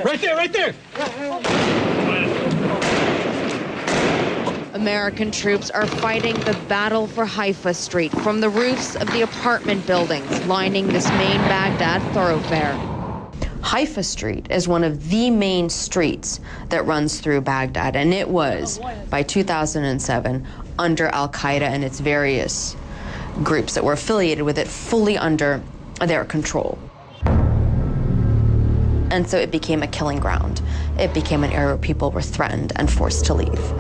Right there, right there! American troops are fighting the battle for Haifa Street from the roofs of the apartment buildings lining this main Baghdad thoroughfare. Haifa Street is one of the main streets that runs through Baghdad, and it was, by 2007, under Al-Qaeda and its various groups that were affiliated with it, fully under their control. And so it became a killing ground. It became an area where people were threatened and forced to leave.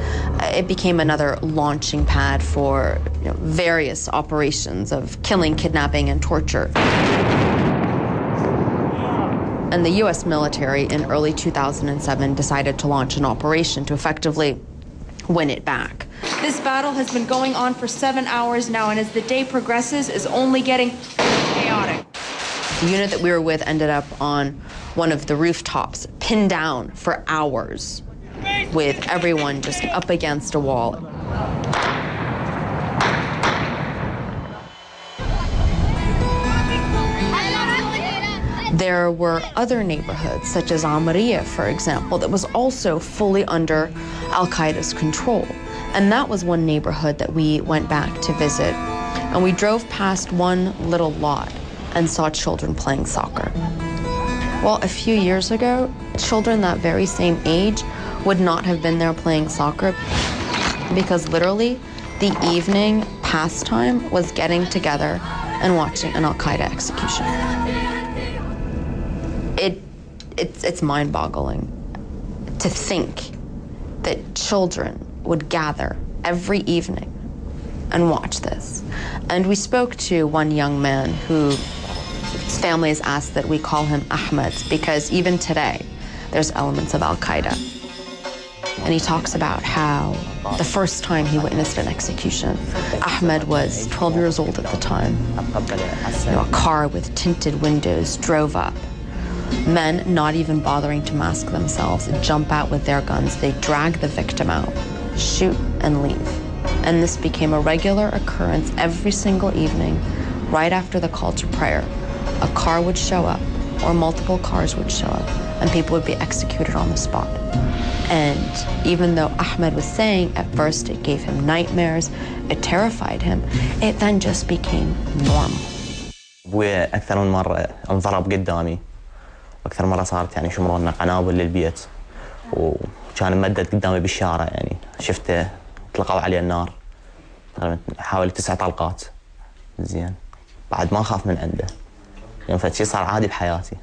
It became another launching pad for various operations of killing, kidnapping, and torture. And the US military in early 2007 decided to launch an operation to effectively win it back. This battle has been going on for 7 hours now, and as the day progresses, is only getting chaotic. The unit that we were with ended up on one of the rooftops, pinned down for hours, with everyone just up against a wall. There were other neighborhoods, such as Amariya, for example, that was also fully under Al-Qaeda's control. And that was one neighborhood that we went back to visit. And we drove past one little lot and saw children playing soccer. Well, a few years ago, children that very same age would not have been there playing soccer because literally the evening pastime was getting together and watching an Al-Qaeda execution. It's mind-boggling to think that children would gather every evening and watch this. And we spoke to one young man whose family has asked that we call him Ahmed because even today there's elements of Al-Qaeda. And he talks about how the first time he witnessed an execution, Ahmed was 12 years old at the time. A car with tinted windows drove up. Men, not even bothering to mask themselves, jump out with their guns. They drag the victim out, shoot, and leave. And this became a regular occurrence every single evening, right after the call to prayer. A car would show up, or multiple cars would show up, and people would be executed on the spot. And even though Ahmed was saying at first it gave him nightmares, it terrified him, it then just became normal. أبويا أكثر من مرة انضرب قدامي. أكثر مرة صارت شمروا لنا قنابل للبيت وكان ممدد قدامي بالشارع شفته طلقوا عليه النار حوالي 9 طلقات زين بعد ما أخاف من عنده فشي صار عادي بحياتي.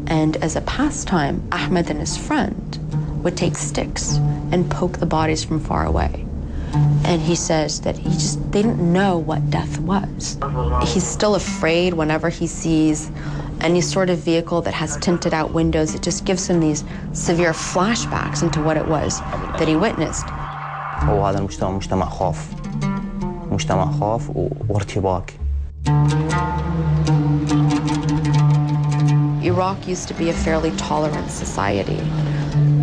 And as a pastime, Ahmed and his friend would take sticks and poke the bodies from far away. And he says that they didn't know what death was. He's still afraid whenever he sees any sort of vehicle that has tinted out windows. It just gives him these severe flashbacks into what it was that he witnessed. وهذا المجتمع مجتمع خوف وارتباك. Iraq used to be a fairly tolerant society.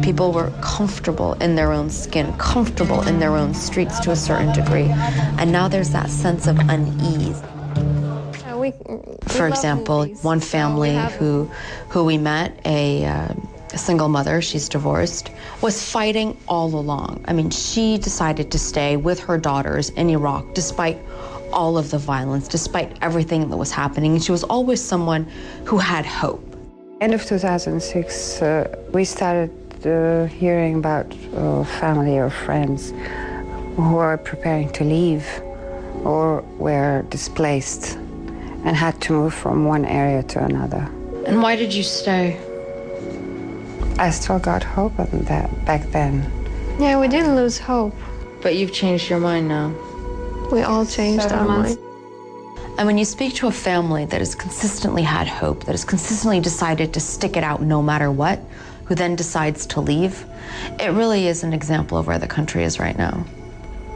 People were comfortable in their own skin, comfortable in their own streets to a certain degree. And now there's that sense of unease. For example, one family who we met, a single mother, she's divorced, was fighting all along. I mean, she decided to stay with her daughters in Iraq despite all of the violence, despite everything that was happening. And she was always someone who had hope. End of 2006, we started hearing about family or friends who were preparing to leave or were displaced and had to move from one area to another. And why did you stay? I still got hope on that back then. Yeah, we didn't lose hope. But you've changed your mind now. We all changed our mind. And when you speak to a family that has consistently had hope, that has consistently decided to stick it out no matter what, who then decides to leave, it really is an example of where the country is right now.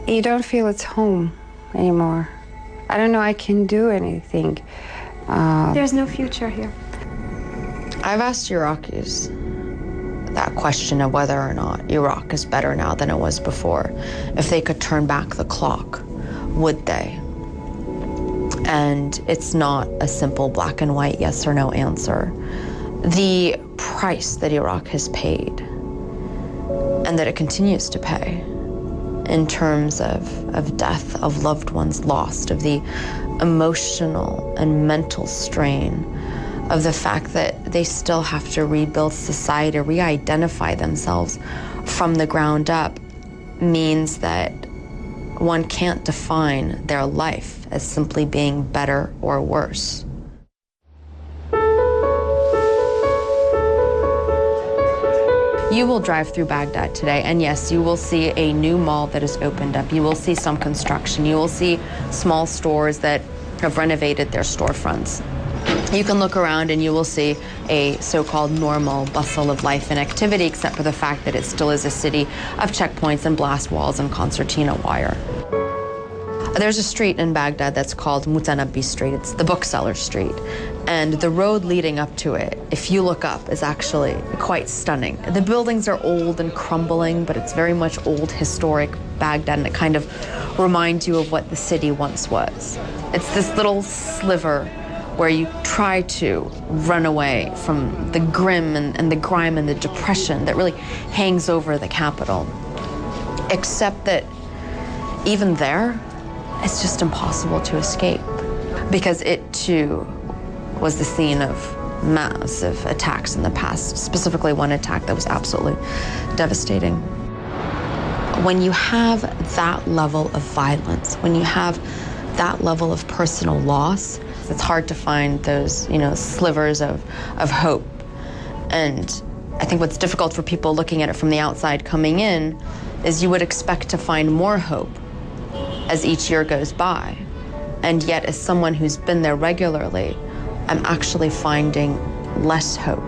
You don't feel it's home anymore. I don't know I can do anything. There's no future here. I've asked Iraqis that question of whether or not Iraq is better now than it was before. If they could turn back the clock, would they? And it's not a simple black and white yes or no answer. The price that Iraq has paid and that it continues to pay in terms of death, of loved ones lost, of the emotional and mental strain, of the fact that they still have to rebuild society, re-identify themselves from the ground up, means that one can't define their life as simply being better or worse. You will drive through Baghdad today, and yes, you will see a new mall that has opened up. You will see some construction. You will see small stores that have renovated their storefronts. You can look around and you will see a so-called normal bustle of life and activity, except for the fact that it still is a city of checkpoints and blast walls and concertina wire. There's a street in Baghdad that's called Mutanabbi Street. It's the bookseller street. And the road leading up to it, if you look up, is actually quite stunning. The buildings are old and crumbling, but it's very much old historic Baghdad, and it kind of reminds you of what the city once was. It's this little sliver where you try to run away from the grim and the grime and the depression that really hangs over the capital. Except that even there, it's just impossible to escape, because it too was the scene of massive attacks in the past, specifically one attack that was absolutely devastating. When you have that level of violence, when you have that level of personal loss, it's hard to find those, slivers of hope. And I think what's difficult for people looking at it from the outside coming in is you would expect to find more hope as each year goes by. And yet, as someone who's been there regularly, I'm actually finding less hope.